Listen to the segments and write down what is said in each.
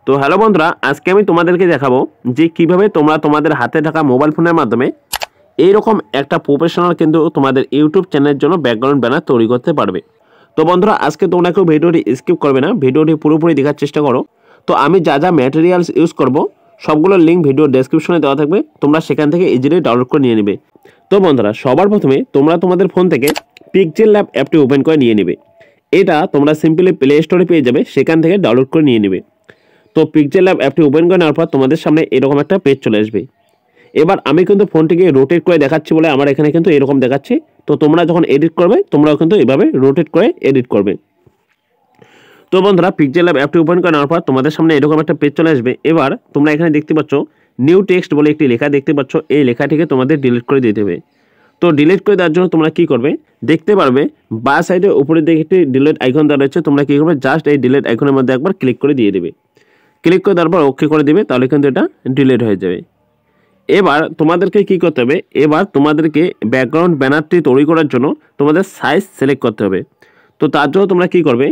তো হ্যালো বন্ধুরা, আজকে আমি তোমাদেরকে দেখাবো যে কিভাবে তোমরা তোমাদের হাতে থাকা মোবাইল ফোনের মাধ্যমে এইরকম একটা প্রফেশনাল কিন্তু তোমাদের ইউটিউব চ্যানেলের জন্য ব্যাকগ্রাউন্ড ব্যানার তৈরি করতে পারবে। তো বন্ধুরা, আজকে তোমরা কেউ ভিডিওটি স্কিপ করবে না, ভিডিওটি পুরোপুরি দেখার চেষ্টা করো। তো আমি যা যা ম্যাটেরিয়ালস ইউজ করব সবগুলোর লিঙ্ক ভিডিও ডেসক্রিপশনে দেওয়া থাকবে, তোমরা সেখান থেকে ইজিলি ডাউনলোড করে নিয়ে নেবে। তো বন্ধুরা, সবার প্রথমে তোমরা তোমাদের ফোন থেকে পিক্সেল ল্যাব অ্যাপটি ওপেন করে নিয়ে নেবে। এটা তোমরা সিম্পলি প্লে স্টোরে পেয়ে যাবে, সেখান থেকে ডাউনলোড করে নিয়ে নেবে। তো পিক্সেল ল্যাব অ্যাপটি ওপেন করে নেওয়ার পর তোমাদের সামনে এরকম একটা পেজ চলে আসবে। এবার আমি কিন্তু ফোনটিকে রোটেট করে দেখাচ্ছি বলে আমার এখানে কিন্তু এরকম দেখাচ্ছে। তো তোমরা যখন এডিট করবে তোমরাও কিন্তু এভাবে রোটেট করে এডিট করবে। তো বন্ধুরা, পিক্সেল ল্যাব অ্যাপটি ওপেন করে নেওয়ার পর তোমাদের সামনে এরকম একটা পেজ চলে আসবে। এবার তোমরা এখানে দেখতে পাচ্ছ নিউ টেক্সট বলে একটি লেখা দেখতে পাচ্ছ, এই লেখাটিকে তোমাদের ডিলিট করে দিতে হবে। তো ডিলিট করে দেওয়ার জন্য তোমরা কি করবে, দেখতে পারবে বাঁ সাইডে উপরের দিকে একটি ডিলিট আইকন দেওয়া রয়েছে। তোমরা কি করবে, জাস্ট এই ডিলিট আইকনের মধ্যে একবার ক্লিক করে দিয়ে দেবে। ক্লিক করে দেওয়ার পর ওকে করে দিবে, তাহলে কিন্তু এটা ডিলিট হয়ে যাবে। এবার তোমাদেরকে কি করতে হবে, এবার তোমাদেরকে ব্যাকগ্রাউন্ড ব্যানারটি তৈরি করার জন্য তোমাদের সাইজ সিলেক্ট করতে হবে। তো তার জন্য তোমরা কি করবে,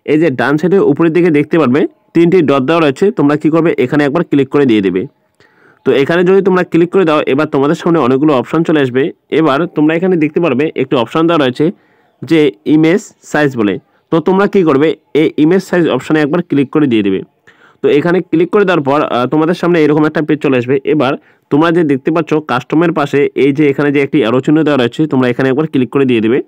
এই যে ডান সাইডে উপরের দিকে দেখতে পারবে তিনটি ডট দেওয়া রয়েছে, তোমরা কি করবে এখানে একবার ক্লিক করে দিয়ে দেবে। তো এখানে যদি তোমরা ক্লিক করে দাও, এবার তোমাদের সামনে অনেকগুলো অপশন চলে আসবে। এবার তোমরা এখানে দেখতে পারবে একটি অপশন দেওয়া রয়েছে যে ইমেজ সাইজ বলে। তো তোমরা কি করবে, এই ইমেজ সাইজ অপশনে একবার ক্লিক করে দিয়ে দেবে। তো এখানে ক্লিক করে দেওয়ার পর তোমাদের সামনে এরকম একটা পেজ চলে আসবে। এবার তোমরা যে দেখতে পাচ্ছ কাস্টমের পাশে এই যে এখানে যে একটি অ্যারো চিহ্ন দেওয়া রয়েছে, তোমরা এখানে একবার ক্লিক করে দিয়ে দেবে।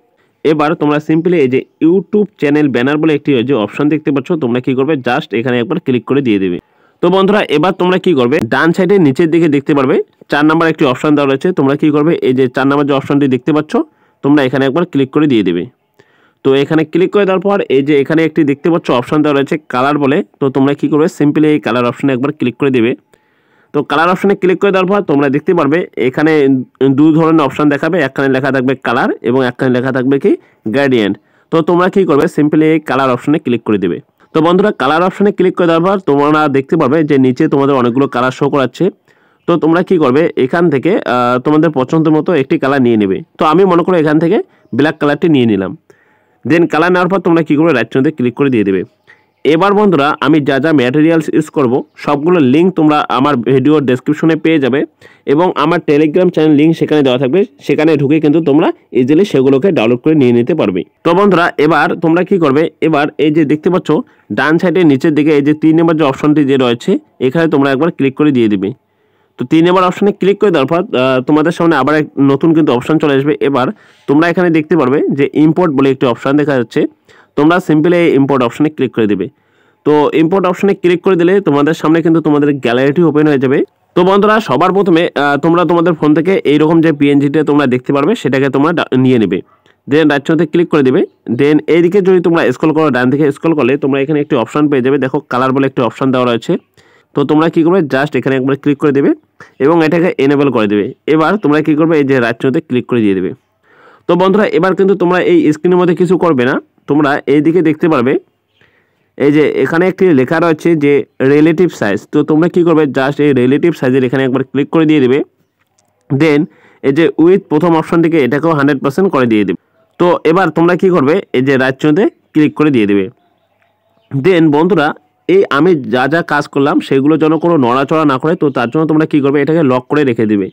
এবার তোমরা সিম্পলি এই যে ইউটিউব চ্যানেল ব্যানার বলে একটি যে অপশন দেখতে পাচ্ছ, তোমরা কি করবে, জাস্ট এখানে একবার ক্লিক করে দিয়ে দেবে। তো বন্ধুরা, এবার তোমরা কি করবে, ডান সাইডে নিচের দিকে দেখতে পারবে 4 নাম্বার একটি অপশন দেওয়া রয়েছে। তোমরা কি করবে, এই যে 4 নাম্বার যে অপশনটি দেখতে পাচ্ছ, তোমরা এখানে একবার ক্লিক করে দিয়ে দেবে। তো এখানে ক্লিক করে দেওয়ার পর এই যে এখানে একটি দেখতে পাচ্ছ অপশন দেওয়া রয়েছে কালার বলে। তো তোমরা কি করবে, সিম্পলি এই কালার অপশনে একবার ক্লিক করে দেবে। তো কালার অপশনে ক্লিক করে দেওয়ার পর তোমরা দেখতে পারবে এখানে দুই ধরনের অপশন দেখাবে, একখানে লেখা থাকবে কালার এবং একখানে লেখা থাকবে কি গ্রেডিয়েন্ট। তো তোমরা কি করবে, সিম্পলি এই কালার অপশনে ক্লিক করে দেবে। তো বন্ধুরা, কালার অপশনে ক্লিক করে দেওয়ার পর তোমরা দেখতে পারবে যে নিচে তোমাদের অনেকগুলো কালার শো করাচ্ছে। তো তোমরা কি করবে, এখান থেকে তোমাদের পছন্দ মতো একটি কালার নিয়ে নেবে। তো আমি মনে করো এখান থেকে ব্ল্যাক কালারটি নিয়ে নিলাম। দেন কালার নেওয়ার পর তোমরা কী করবে, রাইট চিহ্নতে ক্লিক করে দিয়ে দেবে। এবার বন্ধুরা, আমি যা যা ম্যাটেরিয়ালস ইউজ করব সবগুলোর লিঙ্ক তোমরা আমার ভিডিও ডেসক্রিপশনে পেয়ে যাবে এবং আমার টেলিগ্রাম চ্যানেল লিঙ্ক সেখানে দেওয়া থাকবে, সেখানে ঢুকে কিন্তু তোমরা ইজিলি সেগুলোকে ডাউনলোড করে নিয়ে নিতে পারবে। তো বন্ধুরা, এবার তোমরা কি করবে, এবার এই যে দেখতে পাচ্ছ ডান সাইডে নিচের দিকে এই যে 3 নম্বর যে অপশনটি যে রয়েছে, এখানে তোমরা একবার ক্লিক করে দিয়ে দেবে। তো 3 নম্বর অপশনে ক্লিক করে দেওয়ার পর তোমাদের সামনে আবার এক নতুন কিন্তু অপশন চলে আসবে। এবার তোমরা এখানে দেখতে পারবে যে ইম্পোর্ট বলে একটি অপশন দেখা যাচ্ছে, তোমরা সিম্পলি এই ইম্পোর্ট অপশনে ক্লিক করে দেবে। তো ইম্পোর্ট অপশনে ক্লিক করে দিলে তোমাদের সামনে কিন্তু তোমাদের গ্যালারিটি ওপেন হয়ে যাবে। তো বন্ধুরা, সবার প্রথমে তোমরা তোমাদের ফোন থেকে এইরকম যে পিএনজিটা তোমরা দেখতে পারবে সেটাকে তোমরা নিয়ে নেবে। দেন রাইট চিহ্নতে ক্লিক করে দেবে। দেন এইদিকে যদি তোমরা স্ক্রল করো, ডান দিকে স্ক্রল করলে তোমরা এখানে একটি অপশন পেয়ে যাবে, দেখো কালার বলে একটি অপশন দেওয়া রয়েছে। তো তোমরা কি করবে, জাস্ট এখানে একবার ক্লিক করে দেবে এবং এটাকে এনেবল করে দেবে। এবার তোমরা কি করবে, এই যে রাইট চিহ্নতে ক্লিক করে দিয়ে দেবে। তো বন্ধুরা, এবার কিন্তু তোমরা এই স্ক্রিনের মধ্যে কিছু করবে না, তোমরা এইদিকে দেখতে পারবে এই যে এখানে একটি লেখা রয়েছে যে রিলেটিভ সাইজ। তো তোমরা কি করবে, জাস্ট এই রিলেটিভ সাইজের এখানে একবার ক্লিক করে দিয়ে দেবে। দেন এই যে উইথ প্রথম অপশনটিকে এটাকেও 100% করে দিয়ে দেবে। তো এবার তোমরা কি করবে, এই যে রাইট চিহ্নতে ক্লিক করে দিয়ে দেবে। দেন বন্ধুরা, এই আমি যা যা কাজ করলাম সেগুলো যেন কোনো নড়াচড়া না করে, তো তার জন্য তোমরা কি করবে, এটাকে লক করে রেখে দেবে।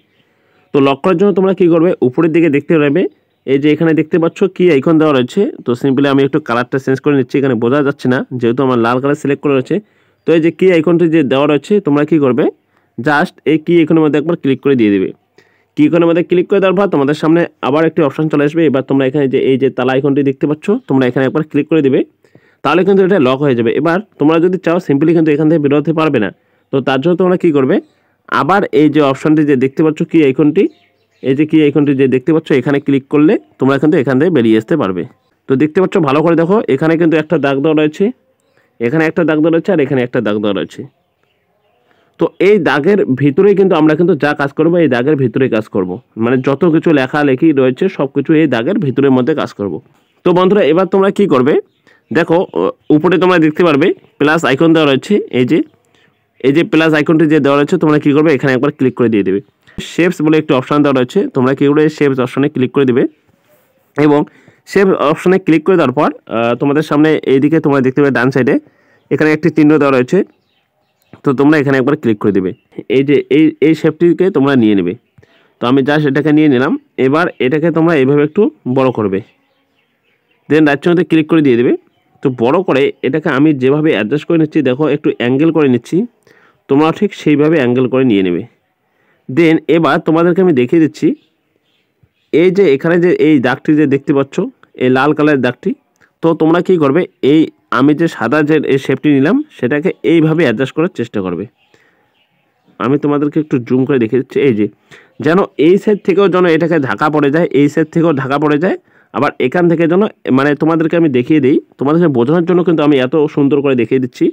তো লক করার জন্য তোমরা কি করবে, উপরের দিকে দেখতে পারবে এই যে এখানে দেখতে পাচ্ছ কি আইকন দেওয়া রয়েছে। তো সিম্পলি আমি একটু কালারটা চেঞ্জ করে নিচ্ছি, এখানে বোঝা যাচ্ছে না যেহেতু আমার লাল কালার সিলেক্ট করে রয়েছে। তো এই যে কি আইকনটি যে দেওয়া রয়েছে, তোমরা কি করবে, জাস্ট এই কি আইকনের মধ্যে একবার ক্লিক করে দিয়ে দেবে। কি আইকনের মধ্যে ক্লিক করে দেওয়ার পর তোমাদের সামনে আবার একটি অপশন চলে আসবে। এবার তোমরা এখানে যে এই যে তালা আইকনটি দেখতে পাচ্ছ, তোমরা এখানে একবার ক্লিক করে দেবে, তাহলে কিন্তু এটা লক হয়ে যাবে। এবার তোমরা যদি চাও সিম্পলি কিন্তু এখান থেকে বেরোতে পারবে না। তো তার জন্য তোমরা কি করবে, আবার এই যে অপশনটি যে দেখতে পাচ্ছ কি আইকনটি, এই যে কি আইকনটি যে দেখতে পাচ্ছ, এখানে ক্লিক করলে তোমরা কিন্তু এখান থেকে বেরিয়ে আসতে পারবে। তো দেখতে পাচ্ছ, ভালো করে দেখো, এখানে কিন্তু একটা দাগ দেওয়া রয়েছে, এখানে একটা দাগ দেওয়া রয়েছে আর এখানে একটা দাগ দেওয়া রয়েছে। তো এই দাগের ভিতরেই কিন্তু আমরা কিন্তু যা কাজ করব এই দাগের ভিতরেই কাজ করব, মানে যত কিছু লেখালেখি রয়েছে সব কিছু এই দাগের ভিতরের মধ্যে কাজ করব। তো বন্ধুরা, এবার তোমরা কি করবে, দেখো উপরে তোমরা দেখতে পারবে প্লাস আইকন দেওয়া রয়েছে, এই যে প্লাস আইকনটি যে দেওয়া রয়েছে, তোমরা কি করবে, এখানে একবার ক্লিক করে দিয়ে দেবে। শেপস বলে একটি অপশন দেওয়া রয়েছে, তোমরা কি করবে, শেপস অপশনে ক্লিক করে দেবে এবং শেপ অপশনে ক্লিক করে দেওয়ার পর তোমাদের সামনে এইদিকে তোমরা দেখতে পাবে ডান সাইডে এখানে একটি চিহ্ন দেওয়া রয়েছে, তো তোমরা এখানে একবার ক্লিক করে দেবে। এই যে এই শেপটিকে তোমরা নিয়ে নেবে। তো আমি জাস্ট এটাকে নিয়ে নিলাম। এবার এটাকে তোমরা এইভাবে একটু বড় করবে, দেন রাইট চিহ্নতে ক্লিক করে দিয়ে দেবে। তো বড় করে এটাকে আমি যেভাবে অ্যাডজাস্ট করে নিচ্ছি, দেখো একটু অ্যাঙ্গেল করে নিচ্ছি, তোমরা ঠিক সেইভাবে অ্যাঙ্গেল করে নিয়ে নেবে। দেন এবার তোমাদেরকে আমি দেখিয়ে দিচ্ছি, এই যে এখানে যে এই দাগটি যে দেখতে পাচ্ছ, এই লাল কালারের দাগটি, তো তোমরা কি করবে, এই আমি যে সাদা যে এই শেপটি নিলাম সেটাকে এইভাবে অ্যাডজাস্ট করার চেষ্টা করবে। আমি তোমাদেরকে একটু জুম করে দেখিয়ে দিচ্ছি, এই যে যেন এই সাইড থেকেও যেন এটাকে ঢাকা পড়ে যায়, এই সাইড থেকেও ঢাকা পড়ে যায়, আবার এখান থেকে যেন, মানে তোমাদেরকে আমি দেখিয়ে দিই, তোমাদেরকে বোঝানোর জন্য কিন্তু আমি এত সুন্দর করে দেখিয়ে দিচ্ছি।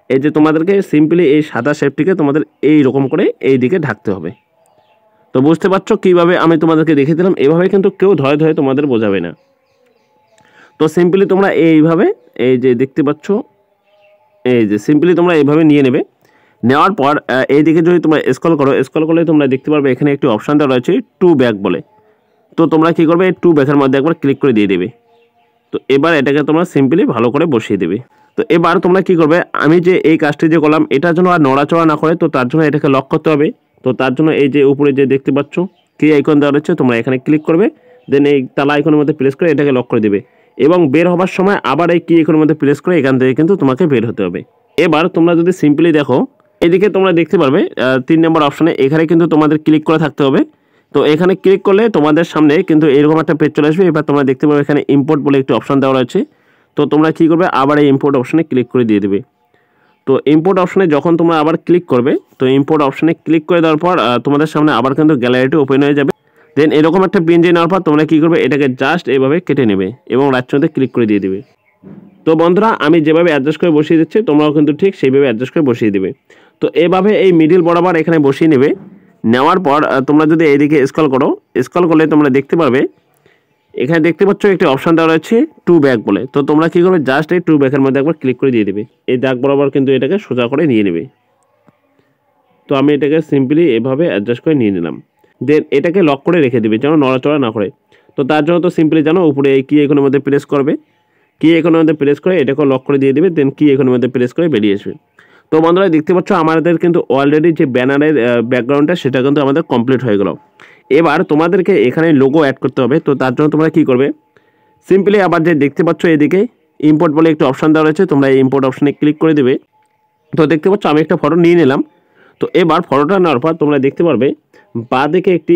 এই যে তোমাদেরকে সিম্পলি এই সাদা শেপটিকে তোমাদের এই রকম করে এই দিকে ঢাকতে হবে। তো বুঝতে পারছো কীভাবে আমি তোমাদেরকে দেখিয়ে দিলাম, এভাবে কিন্তু কেউ ধরে ধরে তোমাদের বোঝাবে না। তো সিম্পলি তোমরা এইভাবে, এই যে দেখতে পাচ্ছ, এই যে সিম্পলি তোমরা এইভাবে নিয়ে নেবে। নেওয়ার পর এইদিকে যদি তোমরা স্ক্রল করলে তোমরা দেখতে পারবে এখানে একটি অপশান দেওয়া রয়েছে টু ব্যাক বলে। তো তোমরা কী করবে, এই টু ব্যাকের মধ্যে একবার ক্লিক করে দিয়ে দেবে। তো এবার এটাকে তোমরা সিম্পলি ভালো করে বসিয়ে দেবে। তো এবার তোমরা কি করবে, আমি যে এই কাজটি যে করলাম এটার জন্য আর নড়াচড়া না করে, তো তার জন্য এটাকে লক করতে হবে। তো তার জন্য এই যে উপরে যে দেখতে পাচ্ছ কি আইকন দেওয়া রয়েছে, তোমরা এখানে ক্লিক করবে, দেন এই তালা আইকনের মধ্যে প্রেস করে এটাকে লক করে দেবে এবং বের হবার সময় আবার এই কি আইকনের মধ্যে প্রেস করে এখান থেকে কিন্তু তোমাকে বের হতে হবে। এবার তোমরা যদি সিম্পলি দেখো, এদিকে তোমরা দেখতে পারবে 3 নম্বর অপশানে এখানে কিন্তু তোমাদের ক্লিক করে থাকতে হবে। তো এখানে ক্লিক করলে তোমাদের সামনে কিন্তু এরকম একটা পেজ চলে আসবে। এবার তোমরা দেখতে পাবে এখানে ইম্পোর্ট বলে একটি অপশান দেওয়া রয়েছে। তো তোমরা কী করবে, আবার এই ইম্পোর্ট অপশানে ক্লিক করে দিয়ে দেবে। তো ইম্পোর্ট অপশানে যখন তোমরা আবার ক্লিক করবে, তো ইম্পোর্ট অপশানে ক্লিক করে দেওয়ার পর তোমাদের সামনে আবার কিন্তু গ্যালারিটি ওপেন হয়ে যাবে। দেন এরকম একটা পিন যে নেওয়ার পর তোমরা কী করবে, এটাকে জাস্ট এইভাবে কেটে নেবে এবং রাইট চিহ্নতে ক্লিক করে দিয়ে দেবে। তো বন্ধুরা, আমি যেভাবে অ্যাডজাস্ট করে বসিয়ে দিচ্ছি তোমরাও কিন্তু ঠিক সেইভাবে অ্যাডজাস্ট করে বসিয়ে দেবে। তো এভাবে এই মিডিল বরাবর এখানে বসিয়ে নেবে। নেওয়ার পর তোমরা যদি এইদিকে স্ক্রল করলে তোমরা দেখতে পারবে এখানে দেখতে পাচ্ছ একটি অপশান দেওয়া রয়েছে টু ব্যাক বলে। তো তোমরা কী করবে, জাস্ট এই টু ব্যাকের মধ্যে একবার ক্লিক করে দিয়ে দেবে। এই দাগ বরাবর কিন্তু এটাকে সোজা করে নিয়ে নেবে। তো আমি এটাকে সিম্পলি এভাবে অ্যাডজাস্ট করে নিয়ে নিলাম। দেন এটাকে লক করে রেখে দেবে যেন নড়াচড়া না করে। তো তার জন্য তো সিম্পলি জানো উপরে এই কি আইকনের মধ্যে প্রেস করবে, কি আইকনের মধ্যে প্রেস করে এটাকে লক করে দিয়ে দেবে, দেন কি আইকনের মধ্যে প্রেস করে বেরিয়ে আসবে। তো বন্ধুরা দেখতে পাচ্ছ আমাদের কিন্তু অলরেডি যে ব্যানারের ব্যাকগ্রাউন্ডটা সেটা কিন্তু আমাদের কমপ্লিট হয়ে গেল। এবার তোমাদেরকে এখানে লোগো অ্যাড করতে হবে। তো তার জন্য তোমরা কী করবে, সিম্পলি আবার যে দেখতে পাচ্ছ এদিকে ইম্পোর্ট বলে একটি অপশান দেওয়া রয়েছে, তোমরা এই ইম্পোর্ট অপশানে ক্লিক করে দেবে। তো দেখতে পাচ্ছ আমি একটা ফটো নিয়ে নিলাম। তো এবার ফটোটা নেওয়ার পর তোমরা দেখতে পারবে বাঁ দিকে একটি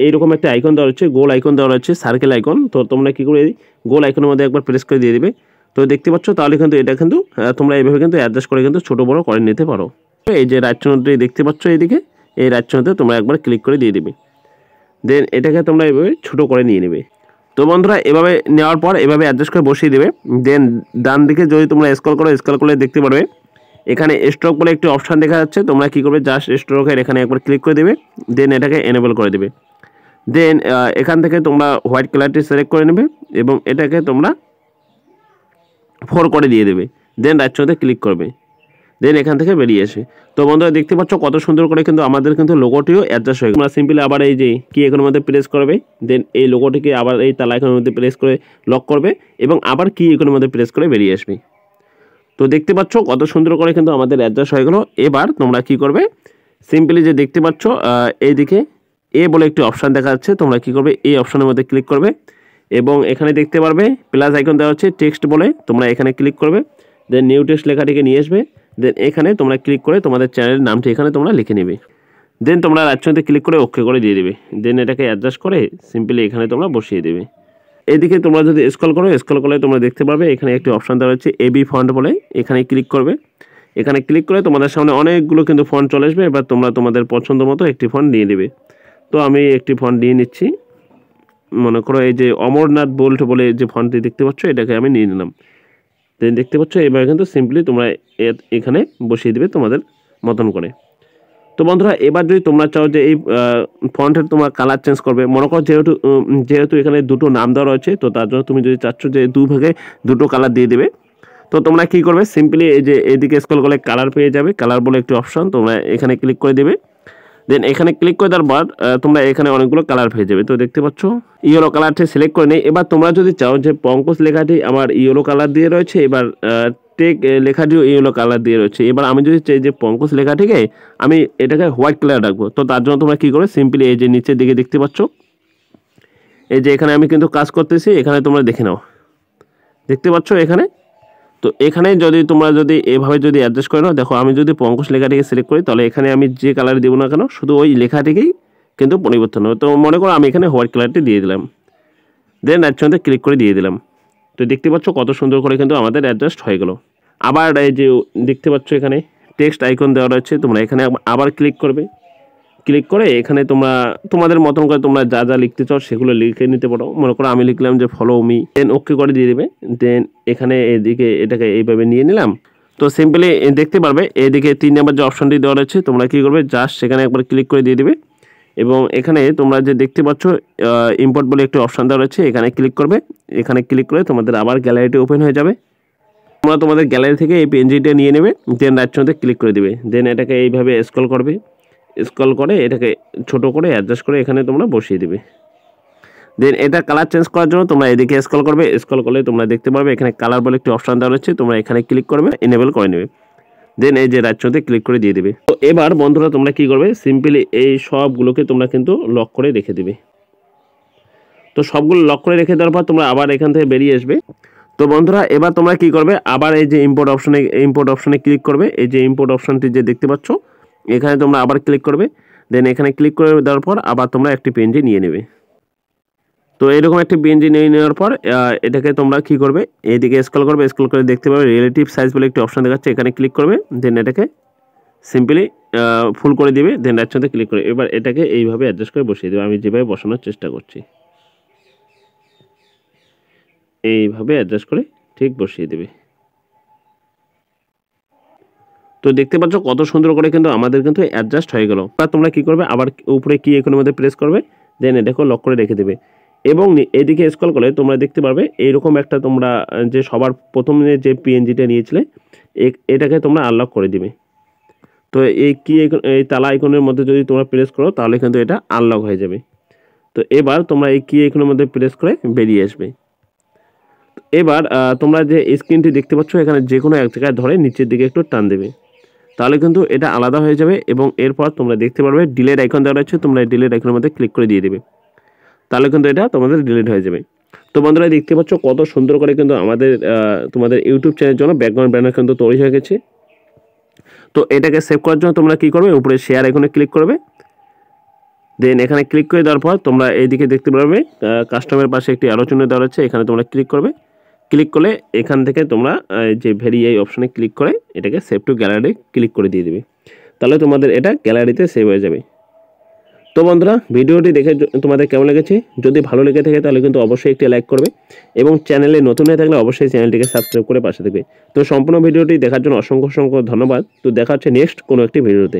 এইরকম একটা আইকন দেওয়া রয়েছে, গোল আইকন দেওয়া রয়েছে, সার্কেল আইকন। তো তোমরা কী করে গোল আইকনের মধ্যে একবার প্রেস করে দিয়ে দেবে। তো দেখতে পাচ্ছ তাহলে কিন্তু এটা কিন্তু তোমরা এইভাবে কিন্তু অ্যাডজাস্ট করে কিন্তু ছোটো বড়ো করে নিতে পারো। এই যে রাইট চিহ্নটি দেখতে পাচ্ছ এইদিকে, এই রাইট চিহ্নতে তোমরা একবার ক্লিক করে দিয়ে দেবে। দেন এটাকে তোমরা এভাবে ছোটো করে নিয়ে নেবে। তো বন্ধুরা এভাবে নেওয়ার পর এভাবে অ্যাডজাস্ট করে বসিয়ে দেবে। দেন ডান দিকে যদি তোমরা স্ক্রল করলে দেখতে পারবে এখানে স্ট্রোক বলে একটি অপশান দেখা যাচ্ছে। তোমরা কী করবে, জাস্ট স্ট্রোকের এখানে একবার ক্লিক করে দেবে, দেন এটাকে এনেবল করে দেবে। দেন এখান থেকে তোমরা হোয়াইট কালারটি সিলেক্ট করে নেবে এবং এটাকে তোমরা 4 করে দিয়ে দেবে। দেন রাইট চিহ্নতে ক্লিক করবে, দেন এখান থেকে বেরিয়ে আসে। তো বন্ধুরা দেখতে পাচ্ছ কত সুন্দর করে কিন্তু আমাদের কিন্তু লোগোটিও অ্যাডজাস্ট হয়ে গেল। তোমরা সিম্পলি আবার এই যে কি আইকনের মধ্যে প্রেস করবে, দেন এই লোগোটিকে আবার এই তালা আইকনের মধ্যে প্রেস করে লক করবে এবং আবার কি আইকনের মধ্যে প্রেস করে বেরিয়ে আসবে। তো দেখতে পাচ্ছ কত সুন্দর করে কিন্তু আমাদের অ্যাডজাস্ট হয়ে গেল। এবার তোমরা কি করবে, সিম্পলি যে দেখতে পাচ্ছ এইদিকে এ বলে একটি অপশান দেখা যাচ্ছে, তোমরা কি করবে এই অপশানের মধ্যে ক্লিক করবে এবং এখানে দেখতে পারবে প্লাস আইকন দেওয়া হচ্ছে টেক্সট বলে, তোমরা এখানে ক্লিক করবে, দেন নিউ টেক্সট লেখাটিকে নিয়ে আসবে। দেন এখানে তোমরা ক্লিক করে তোমাদের চ্যানেলের নামটি এখানে তোমরা লিখে নেবে। দেন তোমরা রাইট চিহ্নতে ক্লিক করে ওকে করে দিয়ে দেবে। দেন এটাকে অ্যাডজাস্ট করে সিম্পলি এখানে তোমরা বসিয়ে দেবে। এদিকে তোমরা যদি স্ক্রল করলে তোমরা দেখতে পারবে এখানে একটি অপশান দেওয়া হচ্ছে এবি ফন্ট বলে, এখানে ক্লিক করবে। এখানে ক্লিক করে তোমাদের সামনে অনেকগুলো কিন্তু ফন্ট চলে আসবে। এবার তোমরা তোমাদের পছন্দ মতো একটি ফন্ট নিয়ে নেবে। তো আমি একটি ফন্ট নিয়ে নিচ্ছি, মনে করো এই যে অমরনাথ বোল্ট বলে যে ফন্টটি দেখতে পাচ্ছ এটাকে আমি নিয়ে নিলাম। দেন দেখতে পাচ্ছ এবার কিন্তু সিম্পলি তোমরা এখানে বসিয়ে দেবে তোমাদের মতন করে। তো বন্ধুরা এবার যদি তোমরা চাও যে এই ফন্টের তোমরা কালার চেঞ্জ করবে, মনে করো যেহেতু এখানে দুটো নাম দেওয়া রয়েছে, তো তার জন্য তুমি যদি চাচ্ছ যে দুই ভাগে দুটো কালার দিয়ে দেবে, তো তোমরা কি করবে, সিম্পলি এই যে এইদিকে স্ক্রল করলে কালার পেয়ে যাবে, কালার বলে একটি অপশন, তোমরা এখানে ক্লিক করে দেবে। দেন এখানে ক্লিক করে দেওয়ার পর তোমরা এখানে অনেকগুলো কালার পেয়ে যাবে। তো দেখতে পাচ্ছ ইয়েলো কালারটি সিলেক্ট করে নেই। এবার তোমরা যদি চাও যে পঙ্কজ লেখাটি আমার ইয়েলো কালার দিয়ে রয়েছে, এবার টেক লেখাটিও ইয়েলো কালার দিয়ে রয়েছে। এবার আমি যদি চাই যে পঙ্কজ লেখাটিকে আমি এটাকে হোয়াইট কালার রাখবো, তো তার জন্য তোমরা কী করবে, সিম্পলি এই যে নিচের দিকে দেখতে পাচ্ছ, এই যে এখানে আমি কিন্তু কাজ করতেছি, এখানে তোমরা দেখে নাও, দেখতে পাচ্ছ এখানে। তো এখানে যদি তোমরা যদি এভাবে যদি অ্যাডজাস্ট করে নাও, দেখো আমি যদি পঙ্কজ লেখাটিকে সিলেক্ট করি তাহলে এখানে আমি যে কালার দেবো না কেন শুধু ওই লেখাটিকেই কিন্তু পরিবর্তন হবে। তো মনে করো আমি এখানে হোয়াইট কালারটি দিয়ে দিলাম, দেন একসঙ্গে ক্লিক করে দিয়ে দিলাম। তো দেখতে পাচ্ছ কত সুন্দর করে কিন্তু আমাদের অ্যাডজাস্ট হয়ে গেল। আবার এই যে দেখতে পাচ্ছ এখানে টেক্সট আইকন দেওয়া রয়েছে, তোমরা এখানে আবার ক্লিক করবে, ক্লিক করে এখানে তোমরা তোমাদের মতন করে তোমরা যা যা লিখতে চাও সেগুলো লিখে নিতে পারো। মনে করো আমি লিখলাম যে ফলো মি, দেন ওকে করে দিয়ে দেবে। দেন এখানে এদিকে এটাকে এইভাবে নিয়ে নিলাম। তো সিম্পলি দেখতে পারবে এদিকে 3 নম্বর যে অপশানটি দেওয়া রয়েছে, তোমরা কী করবে, জাস্ট সেখানে একবার ক্লিক করে দিয়ে দেবে। এবং এখানে তোমরা যে দেখতে পাচ্ছ ইম্পোর্ট বলে একটি অপশান দেওয়া রয়েছে, এখানে ক্লিক করবে। এখানে ক্লিক করে তোমাদের আবার গ্যালারিটি ওপেন হয়ে যাবে। তোমরা তোমাদের গ্যালারি থেকে এই পেনজিটা নিয়ে নেবে, দেন রাইট ক্লিক করে দেবে। দেন এটাকে এইভাবে স্ক্রল করবে, স্ক্রল করে এটাকে ছোট করে অ্যাডজাস্ট করে এখানে তোমরা বসিয়ে দেবে। দেন এটা কালার চেঞ্জ করার জন্য তোমরা এদিকে স্ক্রল করবে, স্ক্রল করলে তোমরা দেখতে পারবে এখানে কালার বলে একটি অপশান দেওয়া রয়েছে, তোমরা এখানে ক্লিক করবে, এনেবল করে নেবে। দেন এই যে রাইটে ক্লিক করে দিয়ে দেবে। তো এবার বন্ধুরা তোমরা কি করবে, সিম্পলি এই সবগুলোকে তোমরা কিন্তু লক করে রেখে দেবে। তো সবগুলো লক করে রেখে দেওয়ার পর তোমরা আবার এখান থেকে বেরিয়ে আসবে। তো বন্ধুরা এবার তোমরা কি করবে, আবার এই যে ইম্পোর্ট অপশনে ক্লিক করবে। এই যে ইম্পোর্ট অপশনটি যে দেখতে পাচ্ছ, এখানে তোমরা আবার ক্লিক করবে। দেন এখানে ক্লিক করে দেওয়ার পর আবার তোমরা একটি পেনজি নিয়ে নেবে। তো এরকম একটি পেনজি নিয়ে নেওয়ার পর এটাকে তোমরা কি করবে, এইদিকে স্ক্রল করবে, স্ক্রল করে দেখতে পাবে রিলেটিভ সাইজ বলে একটি অপশন দেখাচ্ছে, এখানে ক্লিক করবে। দেন এটাকে সিম্পলি ফুল করে দিবে। দেন একসাথে ক্লিক করে এবার এটাকে এইভাবে অ্যাডজাস্ট করে বসিয়ে দেবে। আমি যেভাবে বসানোর চেষ্টা করছি এইভাবে অ্যাডজাস্ট করে ঠিক বসিয়ে দেবে। তো দেখতে পাচ্ছ কত সুন্দর করে কিন্তু আমাদের কিন্তু অ্যাডজাস্ট হয়ে গেল। আর তোমরা কি করবে, আবার উপরে কি এখানের মধ্যে প্রেস করবে, দেন এটাকে লক করে রেখে দেবে। এবং এদিকে স্ক্রল করলে তোমরা দেখতে পারবে এইরকম একটা তোমরা যে সবার প্রথমে যে পিএনজিটা নিয়েছিলে এটাকে তোমরা আনলক করে দিবে। তো এই এই তালা আইকনের মধ্যে যদি তোমরা প্রেস করো তাহলে কিন্তু এটা আনলক হয়ে যাবে। তো এবার তোমরা এই কি আইকনের মধ্যে প্রেস করে বেরিয়ে আসবে। এবার তোমরা যে স্ক্রিনটি দেখতে পাচ্ছ এখানে যে কোনো এক জায়গায় ধরে নিচের দিকে একটু টান দেবে, তাহলে কিন্তু এটা আলাদা হয়ে যাবে। এবং এরপর তোমরা দেখতে পারবে ডিলেট আইকন দেওয়া রয়েছে, তোমরা এই ডিলেট আইকনের মধ্যে ক্লিক করে দিয়ে দেবে, তাহলে কিন্তু এটা তোমাদের ডিলিট হয়ে যাবে। তো বন্ধুরা দেখতে পাচ্ছ কত সুন্দর করে কিন্তু আমাদের তোমাদের ইউটিউব চ্যানেলের জন্য ব্যাকগ্রাউন্ড ব্যানার কিন্তু তৈরি হয়ে গেছে। তো এটাকে সেভ করার জন্য তোমরা কী করবে, উপরে শেয়ার আইকনে ক্লিক করবে। দেন এখানে ক্লিক করে দেওয়ার পর তোমরা এইদিকে দেখতে পারবে কাস্টমের পাশে একটি আলোচনা দেওয়া রয়েছে, এখানে তোমরা ক্লিক করবে। ক্লিক করলে এখান থেকে তোমরা যে ভেরি এই অপশনে ক্লিক করে এটাকে সেভ টু গ্যালারি ক্লিক করে দিয়ে দেবে, তাহলে তোমাদের এটা গ্যালারিতে সেভ হয়ে যাবে। তো বন্ধুরা ভিডিওটি দেখে তোমাদের কেমন লেগেছে, যদি ভালো লেগে থাকে তাহলে কিন্তু অবশ্যই একটি লাইক করবে এবং চ্যানেলে নতুন হয়ে থাকলে অবশ্যই চ্যানেলটিকে সাবস্ক্রাইব করে পাশে থাকবে। তো সম্পূর্ণ ভিডিওটি দেখার জন্য অসংখ্য ধন্যবাদ। তো দেখা হচ্ছে নেক্সট কোনো একটি ভিডিওতে।